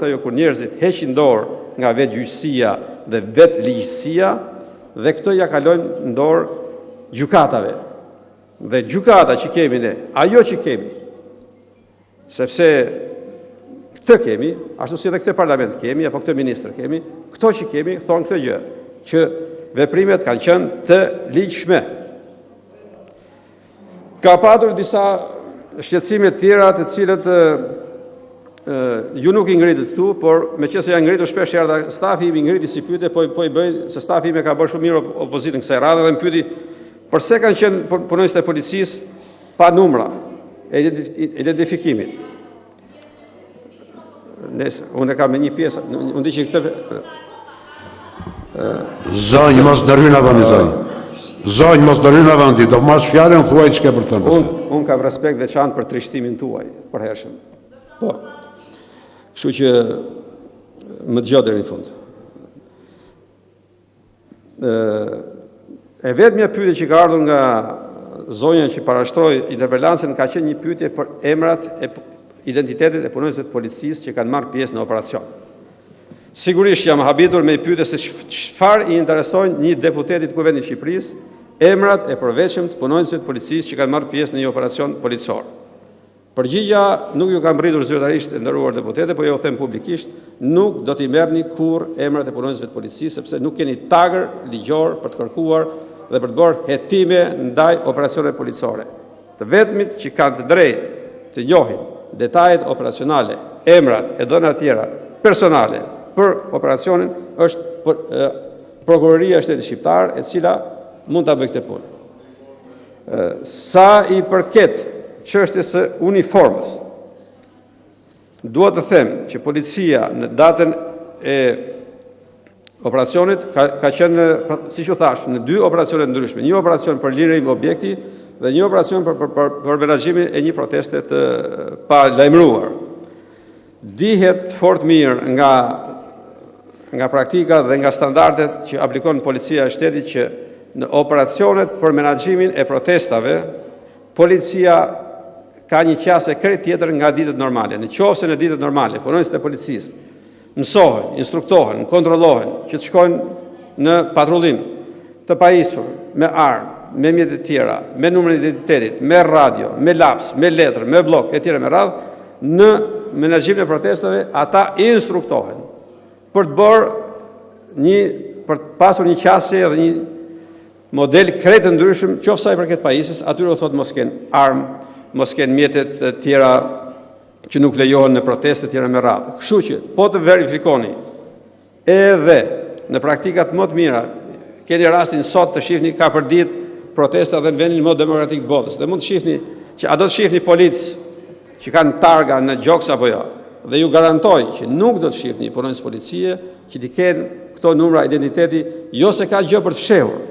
ajo kur njerëzit heqin dorë nga vetë gjyqësia dhe vetë ligjësia dhe këto ja kalojnë në dorë gjykatave. Dhe gjykata që kemi ne, ajo që kemi, sepse këtë kemi, ashtu si dhe këtë parlament kemi, apo këtë ministër kemi, këto që kemi, thonë këtë gjë, që veprimet kanë qenë të ligjshme. Ka patur disa shqetësime tjera të cilët ju nuk i ngritët këtu, por me që se janë ngritur shpesh herë, stafi im i ngriti si pyetje, po i bëj, se stafi im e ka bërë shumë mirë opozitën kësaj radhe dhe më pyeti përse kanë qenë punonjës të policisë pa numra e identifikimit. Unë e kam me një pjesë, unë di që këtë... Zonjë, mos në rrynë avëndi, zonjë. Zonjë, mos në rrynë avëndi, do marrë fjallën, thuaj që ke për të nëse. Unë kam respekt veçantë për trishtimin tuaj, për hershëm. Po, kështu që më dëgjoj deri në fund. E vetmja pyetje që ka ardhur nga zonja që parashtroi interpelancën ka qenë një pyetje për emrat e identitetet e punonjësve të policisë që kanë marrë pjesë në operacion. Sigurisht jam habitur me pyetje se çfarë i interesojnë një deputeti të Kuvendit të Shqipërisë emrat e përveçëm të punonjësve të policisë që kanë marrë pjesë në një operacion policor. Përgjigja nuk ju kam mbritur zyrtarisht e nderuar deputete, po ju them publikisht, nuk do t'i merrni kurrë emrat e punonjësve të policisë sepse nuk keni tagër ligjor për të kërkuar dhe për të bërë hetime ndaj operacione policore. Të vetmit që kanë të drejtë të njohin detajet operacionale, emrat e dhëna tjera personale për operacionin është Prokuroria e Shtetit Shqiptar, e cila mund ta bëjë këtë punë. Sa i përket çështjes së uniformës, duhet të them që policia në datën e operacionit ka qenë, siç u thash, në 2 operacione ndryshme. Një operacion për lirim objekti dhe një operacion për menaxhimin e një proteste të pa lajmëruar. Dihet fort mirë nga praktika dhe nga standardet që aplikon policia e shtetit që në operacionet për menaxhimin e protestave, policia ka një qasje krejt tjetër nga ditët normale. Në qoftë se në ditët normale, punonjësit e policisë mësohen, instruktohen, kontrollohen, që të shkojnë në patrullim, të pajisur, me armë, me mjete tjera, me numrin e identitetit, me radio, me laps, me letër, me blok, e tjera me radhë, në menaxhimin e protestave, ata instruktohen për të bërë për të pasur një qasje dhe një model krejt të ndryshëm, qoftë sa i përket pajisjes, atyre u thotë mos kenë armë, mos kenë mjetet të tjera që nuk lejohen në proteste tjera me radhë. Kështu që, po të verifikoni edhe në praktikat më të mira, keni rastin sot të shihni ka për ditë protesta dhe në vendin më demokratik të botës. Dhe mund të shihni që a do të shihni policë që kanë targa në gjoks apo jo. Dhe ju garantoj që nuk do të shihni punonjës policie që t'i kenë këto numra identiteti, jo se ka gjë për të fshehur,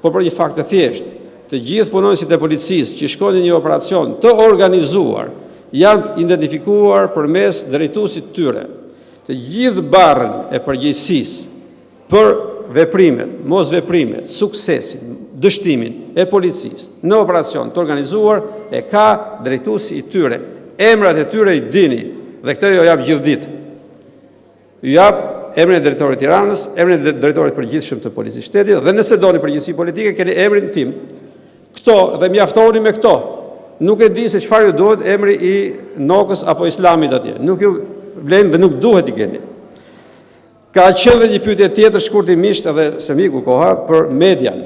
por për një fakt të thjeshtë. Të gjithë punonjësit e policisë që shkojnë në një operacion të organizuar janë identifikuar përmes drejtuesit tyre. Të gjithë barrën e përgjegjësisë për veprimet, mos veprimet, suksesin, dështimin e policisë në operacion të organizuar e ka drejtuesi i tyre. Emrat e tyre i dini dhe këtë jo jap gjithë ditë. Ju jap emrin e drejtorit të Tiranës, emrin e drejtorit përgjithshëm të policisë shtetit dhe nëse doni përgjegjësi politike keni emrin tim. Këto dhe mjaftoni me këto. Nuk e di se çfarë ju duhet emri i Nokës apo Islamit atje. Nuk ju vlen dhe nuk duhet i keni. Ka qenë dhe një pyetje tjetër shkurtimisht edhe se miku koha për median.